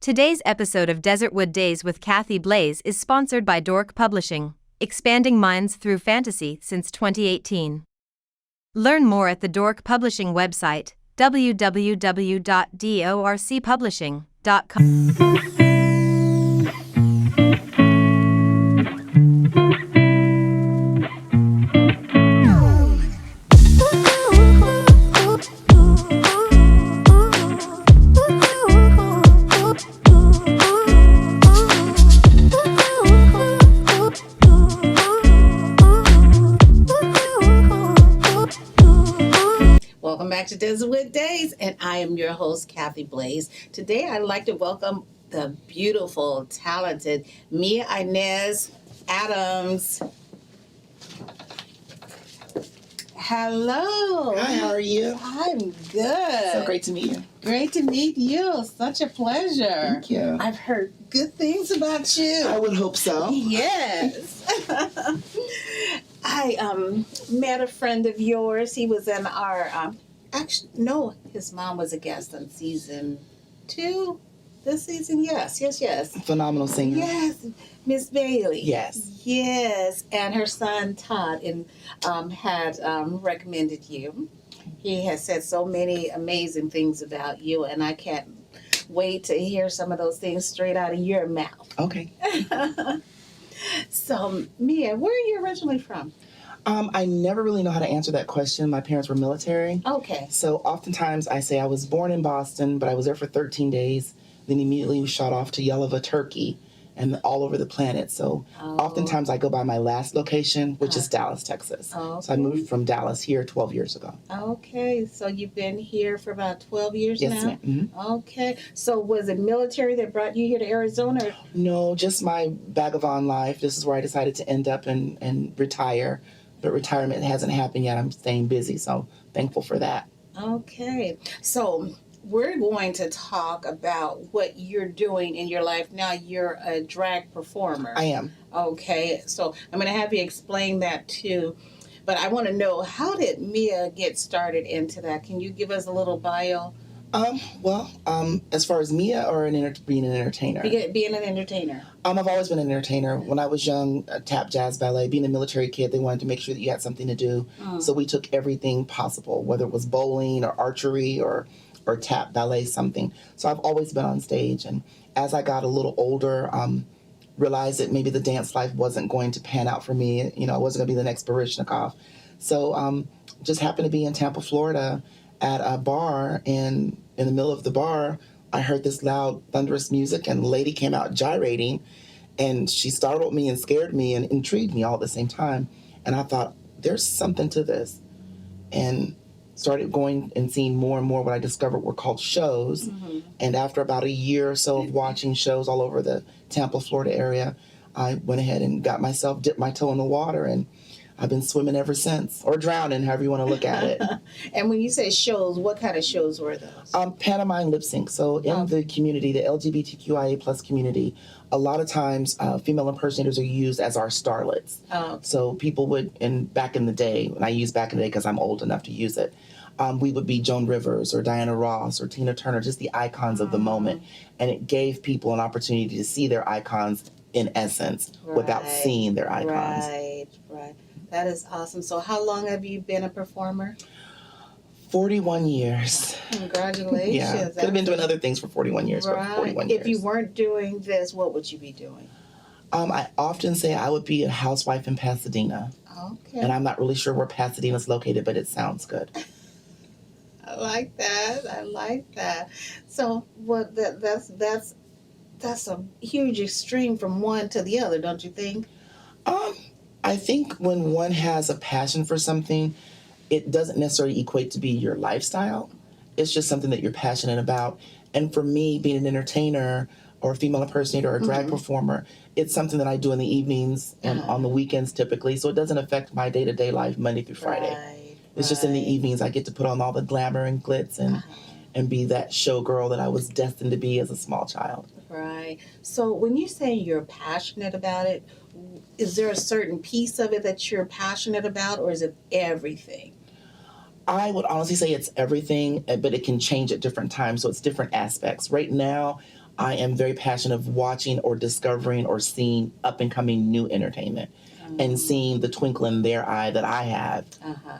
Today's episode of Desertwood Days with Kathy Blaze is sponsored by Dork Publishing, expanding minds through fantasy since 2018. Learn more at the Dork Publishing website, www.dorcpublishing.com. Welcome back to Desertwood Days, and I am your host, Kathy Blaze. Today, I'd like to welcome the beautiful, talented Mia Inez Adams. Hello. Hi, how are you? I'm good. So great to meet you. Great to meet you. Such a pleasure. Thank you. I've heard good things about you. I would hope so. Yes. I met a friend of yours. He was in our, no, his mom was a guest on season 2. This season, yes. Phenomenal singer. Yes, Miss Bailey. Yes. Yes, and her son Todd had recommended you. He has said so many amazing things about you, and I can't wait to hear some of those things straight out of your mouth. Okay. So, Mia, where are you originally from? I never really know how to answer that question. My parents were military. Okay. So oftentimes I say I was born in Boston, but I was there for 13 days, then immediately was shot off to Yellow, Turkey, and all over the planet. So oftentimes I go by my last location, which is Dallas, Texas. Okay. So I moved from Dallas here 12 years ago. Okay, so you've been here for about 12 years now? Yes, ma'am. Mm-hmm. Okay, so was it military that brought you here to Arizona? No, just my vagabond life. This is where I decided to end up and retire. But retirement hasn't happened yet. I'm staying busy, so thankful for that. Okay, so we're going to talk about what you're doing in your life now. You're a drag performer. I am. Okay, so I'm going to have you explain that too. But I want to know, how did Mia get started into that? Can you give us a little bio? As far as Mia or being an entertainer? Being an entertainer. I've always been an entertainer. When I was young, tap, jazz, ballet, being a military kid, they wanted to make sure that you had something to do. So we took everything possible, whether it was bowling or archery or tap, ballet, something. So I've always been on stage. And as I got a little older, realized that maybe the dance life wasn't going to pan out for me. You know, I wasn't going to be the next Baryshnikov. So just happened to be in Tampa, Florida, at a bar, and in the middle of the bar, I heard this loud, thunderous music, and the lady came out gyrating, and she startled me and scared me and intrigued me all at the same time. And I thought, there's something to this. And started going and seeing more and more what I discovered were called shows. Mm-hmm. And after about a year or so of watching shows all over the Tampa, Florida area, I went ahead and dipped my toe in the water, and I've been swimming ever since, or drowning, however you want to look at it. And when you say shows, what kind of shows were those? Pantomime lip sync. So in the community, the LGBTQIA plus community, a lot of times female impersonators are used as our starlets. Oh. So people would, back in the day, and I use back in the day because I'm old enough to use it, we would be Joan Rivers or Diana Ross or Tina Turner, just the icons of the moment. And it gave people an opportunity to see their icons in essence without seeing their icons. Right. That is awesome. So how long have you been a performer? 41 years. Congratulations. Yeah. Could have been doing other things for 41 years, but for 41 years. If you weren't doing this, what would you be doing? I often say I would be a housewife in Pasadena. Okay. And I'm not really sure where Pasadena's located, but it sounds good. I like that. So that's a huge extreme from one to the other, don't you think? I think when one has a passion for something, it doesn't necessarily equate to be your lifestyle. It's just something that you're passionate about. And for me, being an entertainer or a female impersonator or a drag performer, it's something that I do in the evenings and on the weekends typically. So it doesn't affect my day-to-day life Monday through Friday. It's just in the evenings I get to put on all the glamour and glitz and be that showgirl that I was destined to be as a small child. Right. So when you say you're passionate about it, is there a certain piece of it that you're passionate about, or is it everything? I would honestly say it's everything, but it can change at different times, so it's different aspects. Right now, I am very passionate of watching or discovering or seeing up and coming new entertainment and seeing the twinkle in their eye that I have,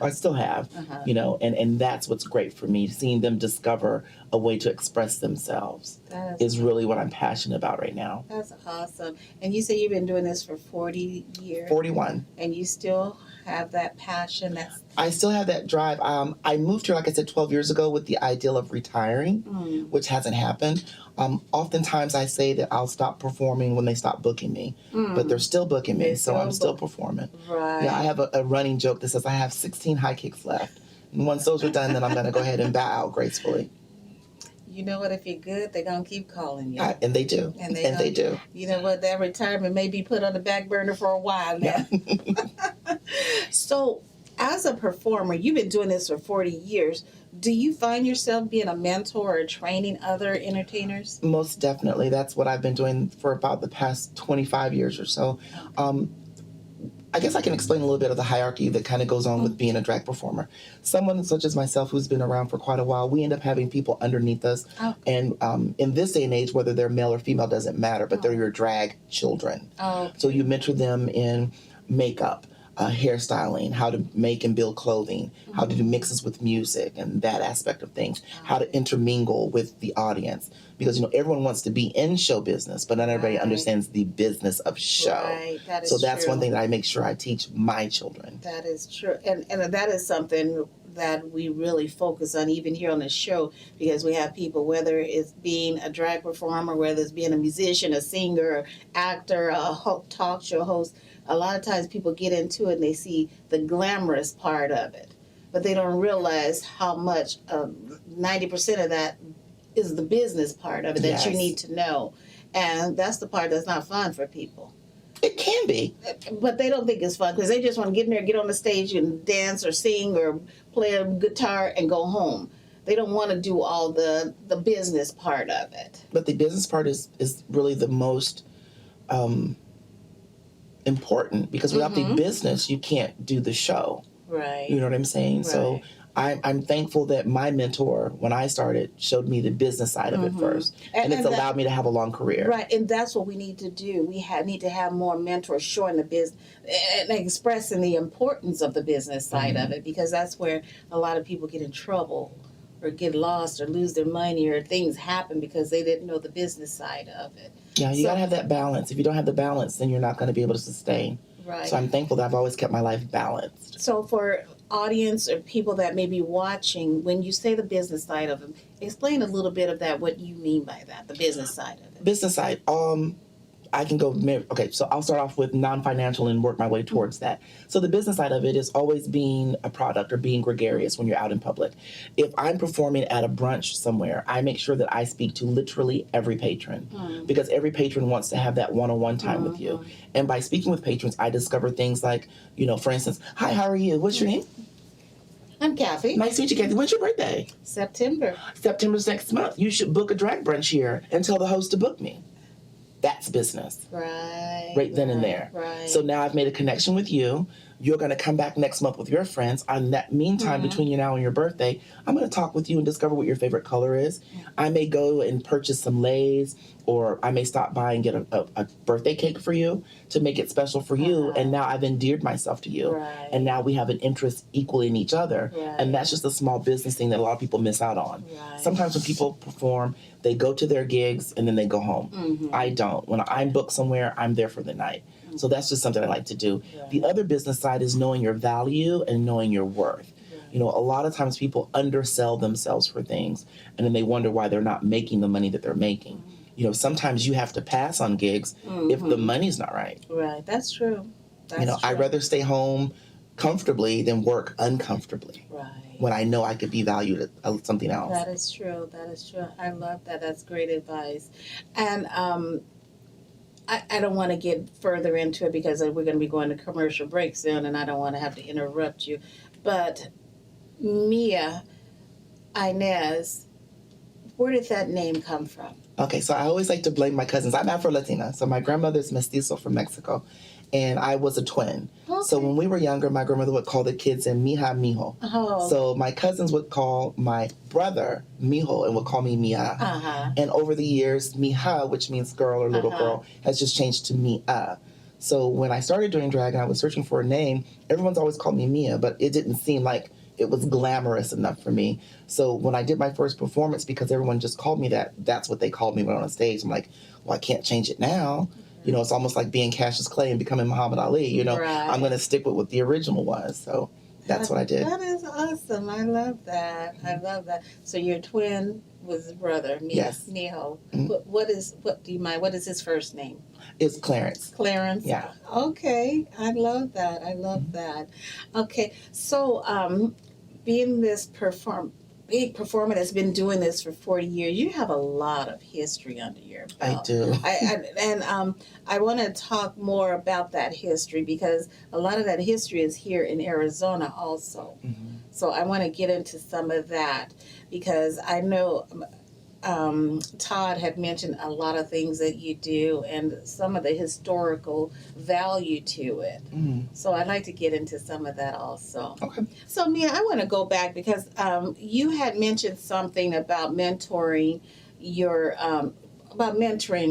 I still have, and that's what's great for me, seeing them discover a way to express themselves is really what I'm passionate about right now. That's awesome. And you say you've been doing this for 40 years? 41. And you still have that passion? I still have that drive. I moved here, like I said, 12 years ago with the ideal of retiring, which hasn't happened. Oftentimes I say that I'll stop performing when they stop booking me, but they're still booking me, so I'm still performing. Right. Yeah, I have a running joke that says I have 16 high kicks left. And once those are done, then I'm going to go ahead and bow out gracefully. You know what? If you're good, they're going to keep calling you. And they do. And they do. You know what? That retirement may be put on the back burner for a while now. Yeah. So, as a performer, you've been doing this for 40 years. Do you find yourself being a mentor or training other entertainers? Most definitely. That's what I've been doing for about the past 25 years or so. I guess I can explain a little bit of the hierarchy that kind of goes on with being a drag performer. Someone such as myself who's been around for quite a while, we end up having people underneath us. And in this day and age, whether they're male or female doesn't matter, but they're your drag children. So you mentor them in makeup, hairstyling, how to make and build clothing, how to do mixes with music and that aspect of things, how to intermingle with the audience. Because, everyone wants to be in show business, but not everybody understands the business of show. Right. That is so that's true. one thing that I make sure I teach my children. That is true. And that is something that we really focus on even here on the show, because we have people, whether it's being a drag performer, whether it's being a musician, a singer, actor, a talk show host, a lot of times people get into it and they see the glamorous part of it, but they don't realize how much 90% of that is the business part of it that you need to know. And that's the part that's not fun for people. It can be. But they don't think it's fun because they just want to get in there, get on the stage and dance or sing or play a guitar and go home. They don't want to do all the business part of it. But the business part is really the most important, because without the business, you can't do the show. Right. You know what I'm saying? Right. So I'm thankful that my mentor, when I started, showed me the business side of it first. And it's allowed me to have a long career. Right, and that's what we need to do. We need to have more mentors showing the business and expressing the importance of the business side of it, because that's where a lot of people get in trouble or get lost or lose their money or things happen because they didn't know the business side of it. Yeah, you got to have that balance. If you don't have the balance, then you're not going to be able to sustain. Right. So I'm thankful that I've always kept my life balanced. So for audience or people that may be watching, when you say the business side of it, explain a little bit of that, what you mean by that, the business side of it. Business side, I can go, okay, so I'll start off with non-financial and work my way towards that. So the business side of it is always being a product or being gregarious when you're out in public. If I'm performing at a brunch somewhere, I make sure that I speak to literally every patron, because every patron wants to have that one-on-one time with you. And by speaking with patrons, I discover things like, for instance, hi, how are you? What's your name? I'm Kathy. Nice to meet you, Kathy. When's your birthday? September. September's next month. You should book a drag brunch here and tell the host to book me. That's business. Right then and there. Right. So now I've made a connection with you. You're going to come back next month with your friends. In that meantime, between you now and your birthday, I'm going to talk with you and discover what your favorite color is. I may go and purchase some lays, or I may stop by and get a birthday cake for you to make it special for you. And now I've endeared myself to you. Right. And now we have an interest equally in each other. Right. And that's just a small business thing that a lot of people miss out on. Right. Sometimes when people perform, they go to their gigs and then they go home. I don't. When I'm booked somewhere, I'm there for the night. So that's just something I like to do. Right. The other business side is knowing your value and knowing your worth. Right. A lot of times people undersell themselves for things, and then they wonder why they're not making the money that they're making. Sometimes you have to pass on gigs if the money's not right. Right, that's true. That's true. I'd rather stay home comfortably than work uncomfortably. Right. When I know I could be valued at something else. That is true. That is true. I love that. That's great advice. And I don't want to get further into it because we're going to be going to commercial break soon, and I don't want to have to interrupt you. But Mia Inez, where did that name come from? Okay, so I always like to blame my cousins. I'm Afro-Latina, so my grandmother's mestizo from Mexico, and I was a twin. Okay. So when we were younger, my grandmother would call the kids in mija, mijo. Oh. So my cousins would call my brother mijo and would call me Mia. And over the years, mija, which means girl or little girl, has just changed to Mia. So when I started doing drag and I was searching for a name, everyone's always called me Mia, but it didn't seem like it was glamorous enough for me. So when I did my first performance, because everyone just called me that, that's what they called me when on stage. I'm like, well, I can't change it now. You know, it's almost like being Cassius Clay and becoming Muhammad Ali. You know, I'm going to stick with what the original was. So that's what I did. That is awesome. I love that. I love that. So your twin was his brother, Yes. Mijo. Mm-hmm. What is his first name? It's Clarence. Clarence? Yeah. Okay. I love that. I love that. Okay. So, being this big performer that's been doing this for 40 years, you have a lot of history under your belt. I do. I want to talk more about that history because a lot of that history is here in Arizona also. Mm-hmm. So I want to get into some of that because I know Todd had mentioned a lot of things that you do and some of the historical value to it. Mm-hmm. So I'd like to get into some of that also. Okay. So Mia, I want to go back because you had mentioned something about mentoring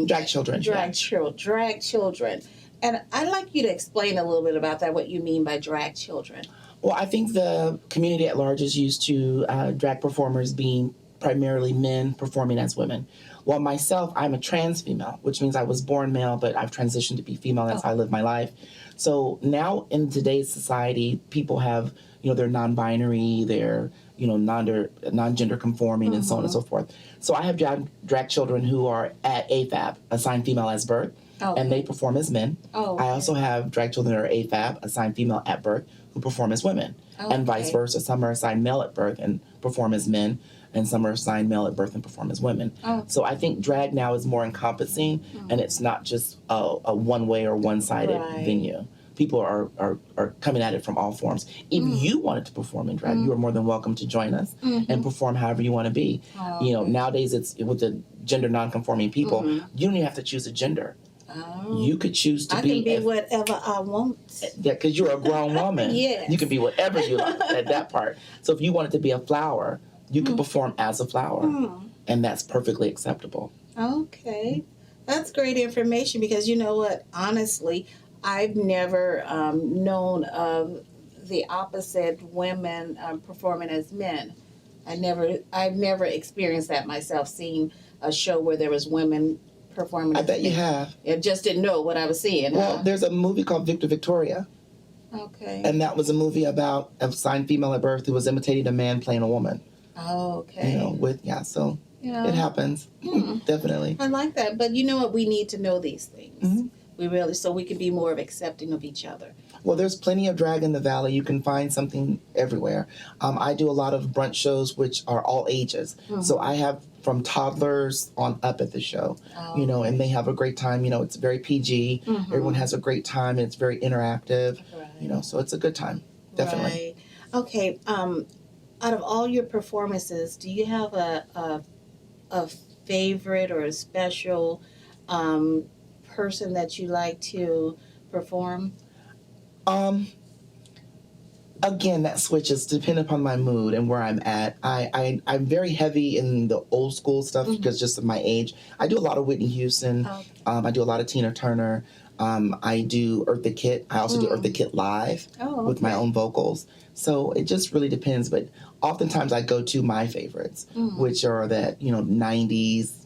Drag children. Drag children. And I'd like you to explain a little bit about that, what you mean by drag children. Well, I think the community at large is used to drag performers being primarily men performing as women. Well, myself, I'm a trans female, which means I was born male, but I've transitioned to be female. That's how I live my life. So now in today's society, people have, they're non-binary, they're, non-gender conforming and so on and so forth. So I have drag children who are at AFAB, assigned female as birth, and they perform as men. I also have drag children that are AFAB, assigned female at birth, who perform as women, and vice versa. Some are assigned male at birth and perform as men, and some are assigned male at birth and perform as women. So I think drag now is more encompassing, and it's not just a one-way or one-sided venue. People are coming at it from all forms. If you wanted to perform in drag, you are more than welcome to join us and perform however you want to be. Nowadays it's with the gender non-conforming people, you don't even have to choose a gender. You could choose to be... I can be whatever I want. Yeah, because you're a grown woman. Yes. You can be whatever you like at that part. So if you wanted to be a flower, you could perform as a flower. And that's perfectly acceptable. Okay. That's great information because you know what? Honestly, I've never known of the opposite women performing as men. I've never experienced that myself, seeing a show where there was women performing I as bet men. you have. I just didn't know what I was seeing. Well, there's a movie called Victor Victoria. Okay. And that was a movie about a assigned female at birth who was imitating a man playing a woman. Okay. So it happens. Definitely. I like that. But you know what? We need to know these things. So we can be more accepting of each other. Well, there's plenty of drag in the Valley. You can find something everywhere. I do a lot of brunch shows, which are all ages. So I have from toddlers on up at the show, and they have a great time. It's very PG. Everyone has a great time, and it's very interactive. So it's a good time. Definitely. Right. Okay. Out of all your performances, do you have a favorite or a special person that you like to perform? Again, that switches depending upon my mood and where I'm at. I'm very heavy in the old school stuff because just of my age. I do a lot of Whitney Houston. I do a lot of Tina Turner. I do Eartha Kitt. I also do Eartha Kitt live with my own vocals. So it just really depends. But oftentimes I go to my favorites, which are that, 90s,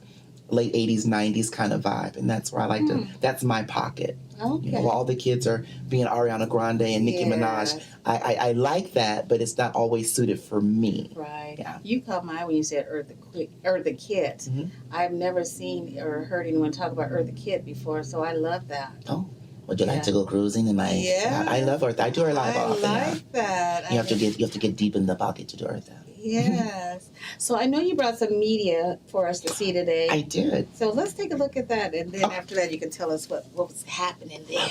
late 80s, 90s kind of vibe. And that's where I like to, that's my pocket. Okay. While all the kids are being Ariana Grande and Nicki Minaj, I like that, but it's not always suited for me. Right. Yeah. You caught my eye when you said Eartha Kitt. I've never seen or heard anyone talk about Eartha Kitt before, so I love that. Oh, would you like to go cruising in my? Yeah. I love Eartha. I do her live often. I like that. You have to get deep in the pocket to do Eartha. Yes. So I know you brought some media for us to see today. I did. So let's take a look at that, and then after that, you can tell us what was happening there.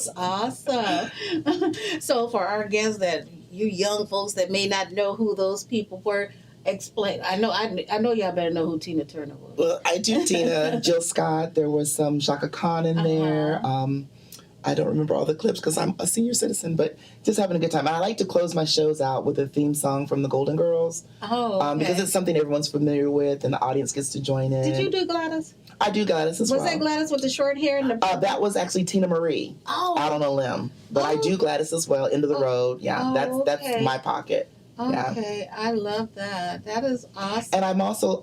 That's awesome. So for our guests that you young folks that may not know who those people were, explain. I know y'all better know who Tina Turner was. Well, I do Tina, Jill Scott. There was some Shaka Khan in there. I don't remember all the clips because I'm a senior citizen, but just having a good time. I like to close my shows out with a theme song from the Golden Girls. Oh, okay. Because it's something everyone's familiar with and the audience gets to join in. Did you do Gladys? I do Gladys as well. Was that Gladys with the short hair and the? That was actually Tina Marie. Out on a limb, but I do Gladys as well. End of the road. Yeah, that's my pocket. Okay, yeah. I love that. That is awesome. And I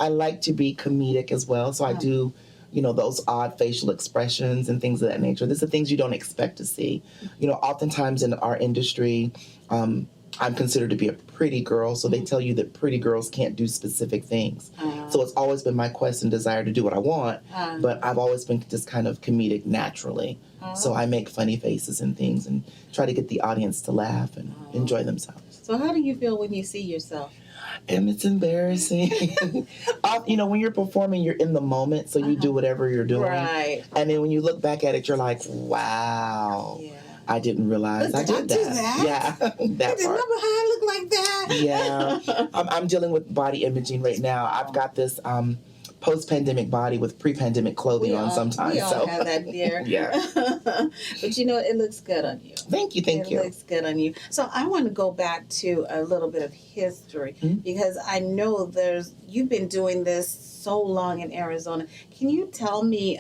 like to be comedic as well, so I do. Those odd facial expressions and things of that nature. These are things you don't expect to see. Oftentimes in our industry, I'm considered to be a pretty girl, so they tell you that pretty girls can't do specific things. So it's always been my quest and desire to do what I want, but I've always been just kind of comedic naturally. So I make funny faces and things and try to get the audience to laugh and enjoy themselves. So how do you feel when you see yourself? And it's embarrassing. When you're performing, you're in the moment, so you do whatever you're doing. Right. And then when you look back at it, you're like, wow, I didn't realize I did that. Yeah, that I didn't part. know how I look like that. Yeah. I'm dealing with body imaging right now. I've got this post-pandemic body with pre-pandemic clothing on sometimes. We all have that, dear. Yeah. But it looks good on you. Thank you. It looks good on you. So I want to go back to a little bit of history because I know you've been doing this so long in Arizona. Can you tell me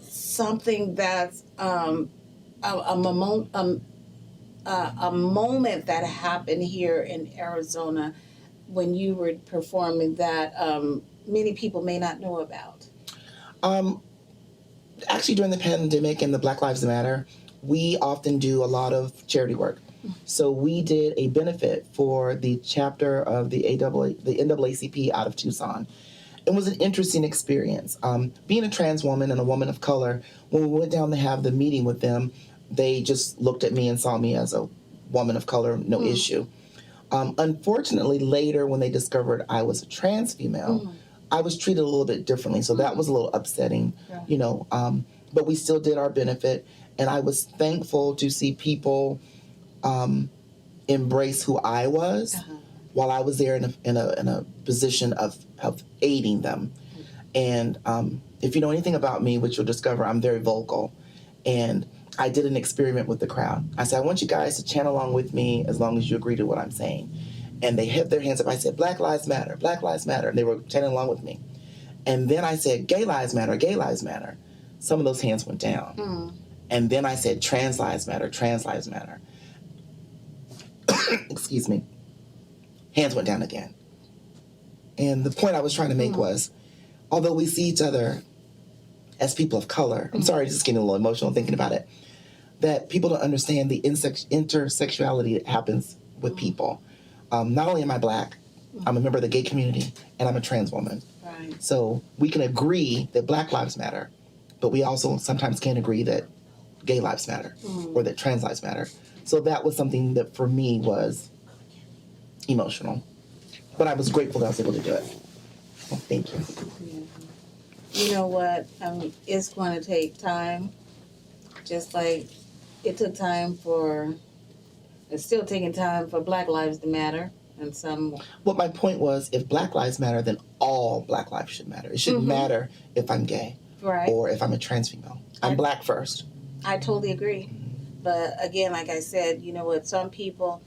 something that's a moment that happened here in Arizona when you were performing that many people may not know about? Actually, during the pandemic and the Black Lives Matter, we often do a lot of charity work. So we did a benefit for the chapter of the NAACP out of Tucson. It was an interesting experience. Being a trans woman and a woman of color, when we went down to have the meeting with them, they just looked at me and saw me as a woman of color, no issue. Unfortunately, later when they discovered I was a trans female, I was treated a little bit differently. So that was a little upsetting, but we still did our benefit. And I was thankful to see people embrace who I was while I was there in a position of aiding them. And if you know anything about me, which you'll discover, I'm very vocal. And I did an experiment with the crowd. I said, I want you guys to chant along with me as long as you agree to what I'm saying. And they held their hands up. I said, Black Lives Matter, Black Lives Matter. And they were chanting along with me. And then I said, Gay Lives Matter, Gay Lives Matter. Some of those hands went down. And then I said, Trans Lives Matter, Trans Lives Matter. Excuse me. Hands went down again. And the point I was trying to make was, although we see each other as people of color, I'm sorry, just getting a little emotional thinking about it, that people don't understand the intersectionality that happens with people. Not only am I Black, I'm a member of the gay community, and I'm a trans woman. Right. So we can agree that Black lives matter, but we also sometimes can't agree that gay lives matter or that trans lives matter. So that was something that for me was emotional. But I was grateful that I was able to do it. Well, thank you. Yeah. You know what? It's going to take time. Just like it took time it's still taking time for Black lives to matter. And some. Well, my point was, if Black lives matter, then all Black lives should matter. It shouldn't matter if I'm gay or if I'm a trans female. I'm Black first. I totally agree. But again, like I said, you know what? Some people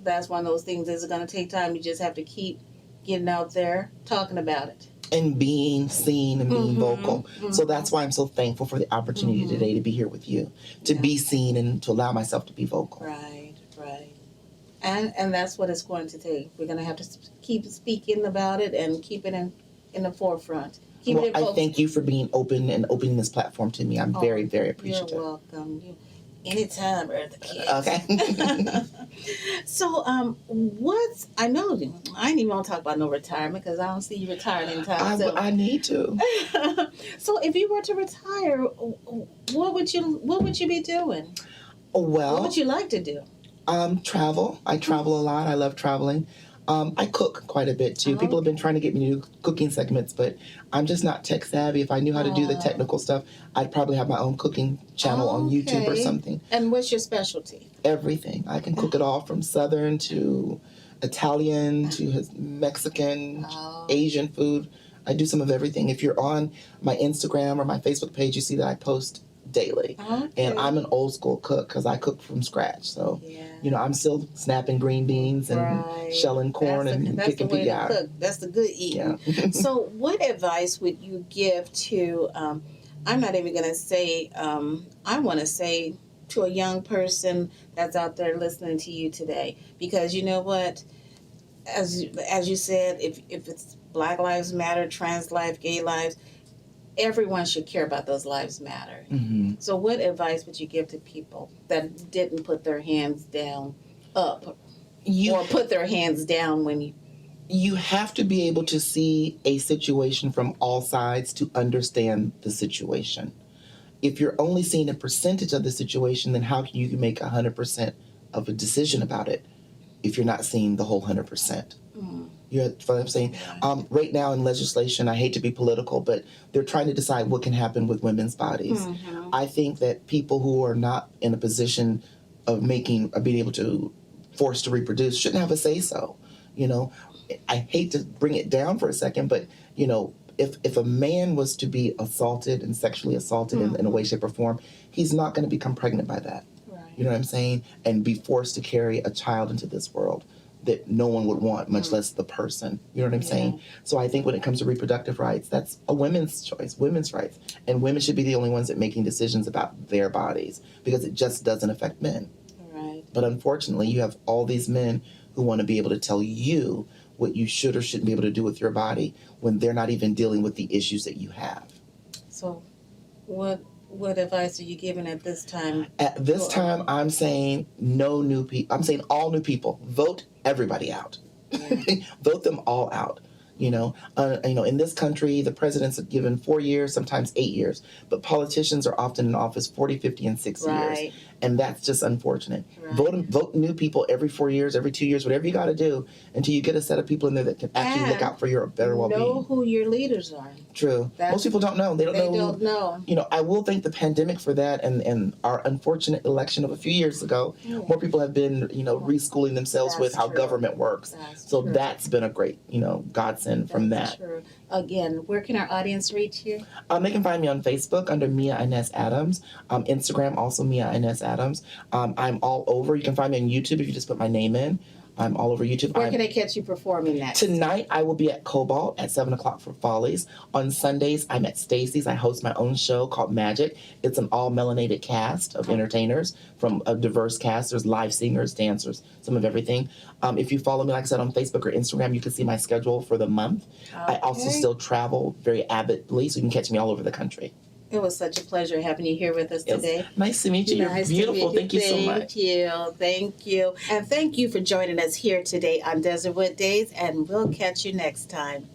that's one of those things that's going to take time. You just have to keep getting out there, talking about it. And being seen and being vocal. So that's why I'm so thankful for the opportunity today to be here with you, to be seen and to allow myself to be vocal. Right, right. And that's what it's going to take. We're going to have to keep speaking about it and keep it in the forefront. I thank you for being open and opening this platform to me. I'm very, very appreciative. You're welcome. Anytime, Eartha Kids. Okay. So, I know I ain't even want to talk about no retirement because I don't see you retiring anytime soon. I need to. So, if you were to retire, what would you be doing? Well, what would you like to do? Travel. I travel a lot. I love traveling. I cook quite a bit too. People have been trying to get me to do cooking segments, but I'm just not tech savvy. If I knew how to do the technical stuff, I'd probably have my own cooking channel on YouTube or something. And what's your specialty? Everything. I can cook it all from Southern to Italian to Mexican, Asian food. I do some of everything. If you're on my Instagram or my Facebook page, you see that I post daily. And I'm an old school cook because I cook from scratch. So, I'm still snapping green beans and shelling corn and picking peas. Cook. That's the good eating. Yeah. So what advice would you give to, I'm not even going to say, I want to say to a young person that's out there listening to you today? Because you know what? As you said, if it's Black Lives Matter, trans life, gay lives, everyone should care about those lives matter. Mm-hmm. So what advice would you give to people that didn't put their hands down or put their hands down when you have to be able to see a situation from all sides to understand the situation. If you're only seeing a percentage of the situation, then how can you make 100% of a decision about it if you're not seeing the whole 100%? You know what I'm saying? Right now in legislation, I hate to be political, but they're trying to decide what can happen with women's bodies. I think that people who are not in a position of being able to force to reproduce shouldn't have a say-so. I hate to bring it down for a second, but if a man was to be assaulted and sexually assaulted in a way, shape, or form, he's not going to become pregnant by that. Right. You know what I'm saying? And be forced to carry a child into this world that no one would want, much less the person. You know what I'm saying? So I think when it comes to reproductive rights, that's a women's choice, women's rights. And women should be the only ones that making decisions about their bodies because it just doesn't affect men. Right. But unfortunately, you have all these men who want to be able to tell you what you should or shouldn't be able to do with your body when they're not even dealing with the issues that you have. So what advice are you giving at this time? At this time, I'm saying no new people. I'm saying all new people. Vote everybody out. Vote them all out. In this country, the presidents are given 4 years, sometimes 8 years, but politicians are often in office 40, 50, and 60 years. And that's just unfortunate. Right. Vote new people every 4 years, every 2 years, whatever you got to do until you get a set of people in there that can actually look out for your better well-being. Know who your leaders are. True. Most people don't know. They don't know. I will thank the pandemic for that and our unfortunate election of a few years ago. More people have been, reschooling themselves with how government works. That's been a great, godsend from that. True. Again, where can our audience reach you? They can find me on Facebook under Mia Inez Adams. Instagram also Mia Inez Adams. I'm all over. You can find me on YouTube if you just put my name in. I'm all over YouTube. Where can they catch you performing next? Tonight, I will be at Cobalt at 7 o'clock for Follies. On Sundays, I'm at Stacy's. I host my own show called Magic. It's an all-melanated cast of entertainers from a diverse cast. There's live singers, dancers, some of everything. If you follow me, like I said, on Facebook or Instagram, you can see my schedule for the month. I also still travel very avidly, so you can catch me all over the country. It was such a pleasure having you here with us today. Nice to meet you. You're beautiful. Thank you so much. Thank you. And thank you for joining us here today on Desertwood Days, and we'll catch you next time.